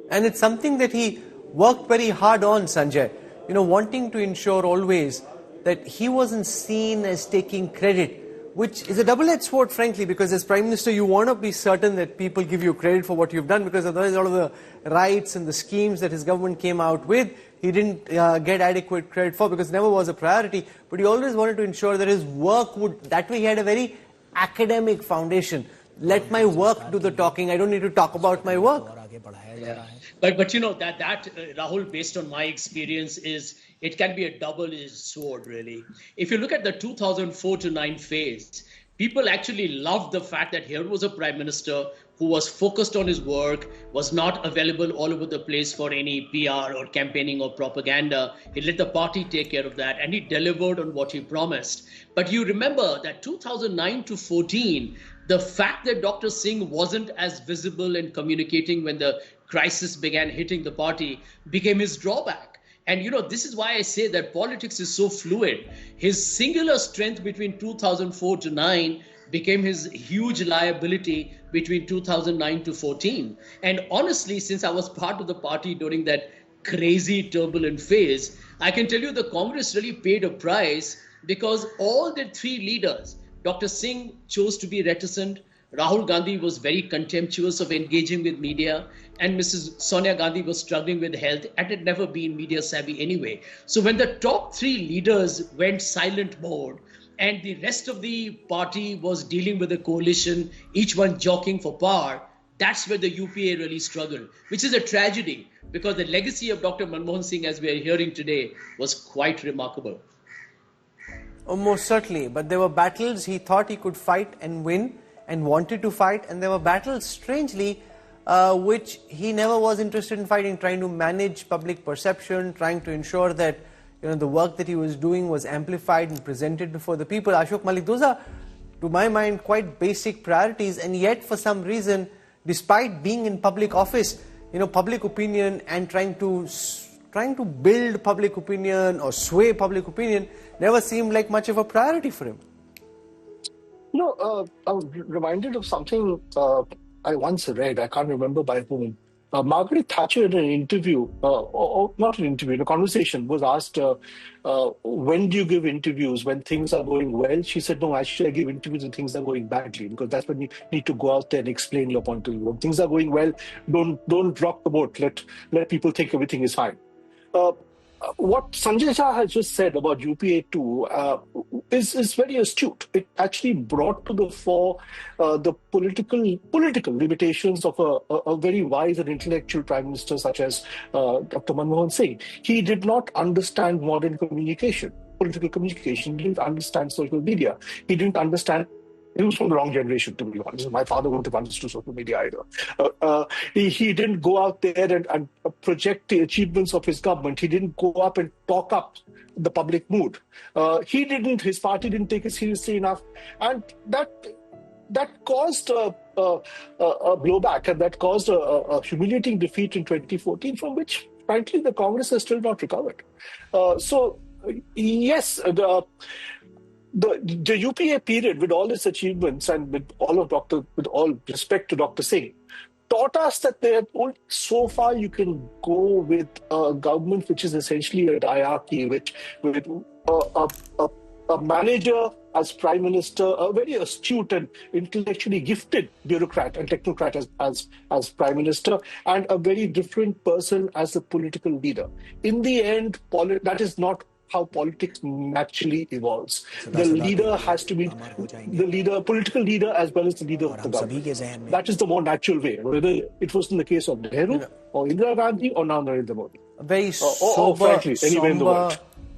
And it's something that he worked very hard on, Sanjay, wanting to ensure always that he wasn't seen as taking credit, which is a double-edged sword, frankly, because as Prime Minister, you want to be certain that people give you credit for what you've done, because otherwise all of the rights and the schemes that his government came out with, he didn't get adequate credit for, because it never was a priority. But he always wanted to ensure that his work would, that way he had a very academic foundation. Let my work do the talking. I don't need to talk about my work. Yeah. But Rahul, based on my experience, it can be a double-edged sword, really. If you look at the 2004 to 9 phase, people actually loved the fact that here was a prime minister who was focused on his work, was not available all over the place for any PR or campaigning or propaganda. He let the party take care of that, and he delivered on what he promised. But you remember that 2009 to 14, the fact that Dr. Singh wasn't as visible and communicating when the crisis began hitting the party became his drawback. And this is why I say that politics is so fluid. His singular strength between 2004 to 9 became his huge liability between 2009 to 14. And honestly, since I was part of the party during that crazy turbulent phase, I can tell you the Congress really paid a price, because all the three leaders, Dr. Singh chose to be reticent, Rahul Gandhi was very contemptuous of engaging with media, and Mrs. Sonia Gandhi was struggling with health and had never been media savvy anyway. So when the top three leaders went silent mode and the rest of the party was dealing with a coalition, each one jockeying for power, that's where the UPA really struggled, which is a tragedy, because the legacy of Dr. Manmohan Singh, as we are hearing today, was quite remarkable. Oh, most certainly. But there were battles he thought he could fight and win and wanted to fight. And there were battles, strangely, which he never was interested in fighting, trying to manage public perception, trying to ensure that the work that he was doing was amplified and presented before the people. Ashok Malik, those are, to my mind, quite basic priorities. And yet, for some reason, despite being in public office, public opinion and trying to build public opinion or sway public opinion never seemed like much of a priority for him. I'm reminded of something I once read, I can't remember by whom. Margaret Thatcher in an interview, or not an interview, in a conversation, was asked, when do you give interviews? When things are going well? She said, no, actually I give interviews when things are going badly, because that's when you need to go out there and explain your point of view. When things are going well, don't rock the boat. Let people think everything is fine. What Sanjay Shah has just said about UPA2 is very astute. It actually brought to the fore the political limitations of a very wise and intellectual Prime Minister such as Dr. Manmohan Singh. He did not understand modern communication, political communication. He didn't understand social media. He didn't understand. He was from the wrong generation, to be honest. My father wouldn't have understood social media either. He didn't go out there and project the achievements of his government. He didn't go up and talk up the public mood. His party didn't take it seriously enough. And that caused a blowback, and that caused a humiliating defeat in 2014, from which, frankly, the Congress has still not recovered. Yes, the UPA period, with all its achievements and with all respect to Dr. Singh, taught us that there only so far you can go with a government which is essentially a diarchy, with a manager as Prime Minister, a very astute and intellectually gifted bureaucrat and technocrat as Prime Minister, and a very different person as a political leader. In the end, that is not how politics naturally evolves. The leader has to be political leader as well as the leader of the government. That is the more natural way, whether it was in the case of Nehru or Indira Gandhi or now Narendra Modi. A very sober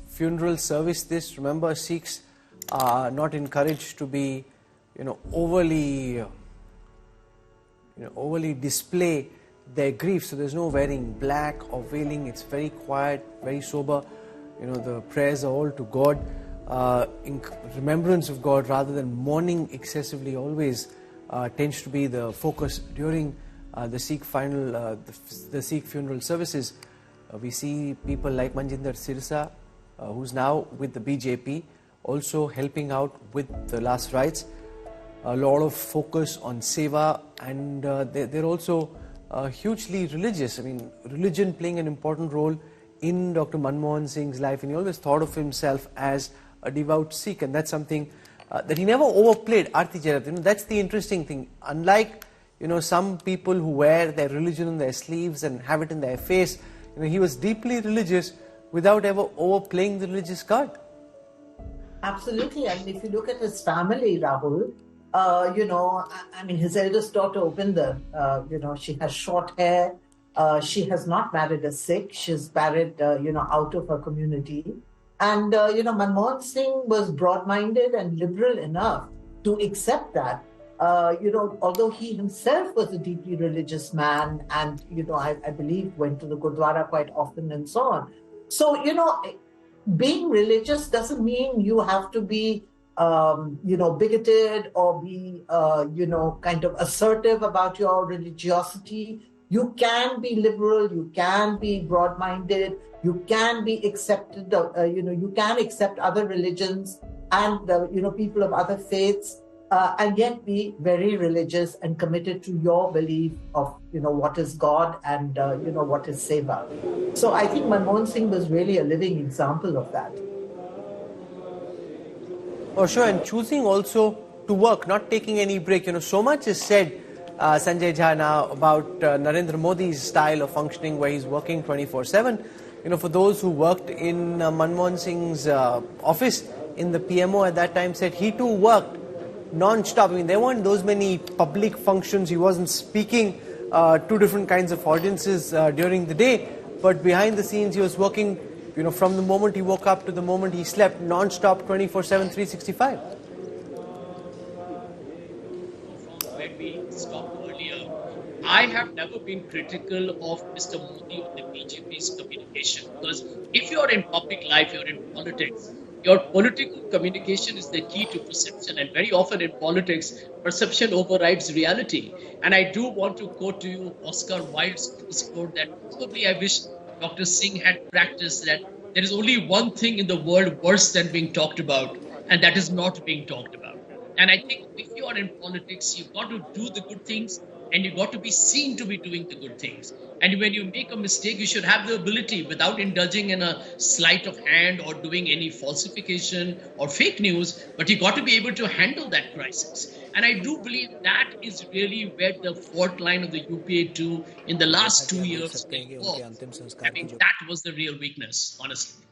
funeral service this. Remember, Sikhs are not encouraged to be, overly display their grief. So there's no wearing black or veiling. It's very quiet, very sober. The prayers are all to God, in remembrance of God, rather than mourning excessively. Always tends to be the focus during the Sikh the Sikh funeral services. We see people like Manjinder Sirsa, who's now with the BJP, also helping out with the last rites. A lot of focus on seva, and they're also hugely religious. I mean, religion playing an important role in Dr. Manmohan Singh's life, and he always thought of himself as a devout Sikh, and that's something that he never overplayed. Aarti Jarat, that's the interesting thing. Unlike some people who wear their religion on their sleeves and have it in their face, he was deeply religious without ever overplaying the religious card. Absolutely. I mean, if you look at his family, Rahul, I mean, his eldest daughter, Upinder, she has short hair. She has not married a Sikh. She's married, out of her community. And, Manmohan Singh was broad-minded and liberal enough to accept that. Although he himself was a deeply religious man and, I believe went to the Gurdwara quite often and so on. So, being religious doesn't mean you have to be, bigoted or be, kind of assertive about your religiosity. You can be liberal, you can be broad-minded, you can be accepted, you can accept other religions and, people of other faiths, and yet be very religious and committed to your belief of, what is God and, what is Seva. So I think Manmohan Singh was really a living example of that. Oh, sure, and choosing also to work, not taking any break. So much is said, Sanjay Jha, now about Narendra Modi's style of functioning where he's working 24/7. For those who worked in Manmohan Singh's office in the PMO at that time, said he too worked non-stop. I mean, there weren't those many public functions. He wasn't speaking to different kinds of audiences during the day, but behind the scenes he was working, from the moment he woke up to the moment he slept, non-stop, 24/7, 365. When we stopped earlier, I have never been critical of Mr. Modi or the BJP's communication, because if you're in public life, you're in politics, your political communication is the key to perception, and very often in politics, perception overrides reality. And I do want to quote to you Oscar Wilde's quote that probably I wish Dr. Singh had practiced, that there is only one thing in the world worse than being talked about, and that is not being talked about. And I think if you are in politics, you've got to do the good things, and you've got to be seen to be doing the good things. And when you make a mistake, you should have the ability, without indulging in a sleight of hand or doing any falsification or fake news, but you got to be able to handle that crisis. And I do believe that is really where the fault line of the UPA 2 in the last 2 years, I mean, that was the real weakness, honestly.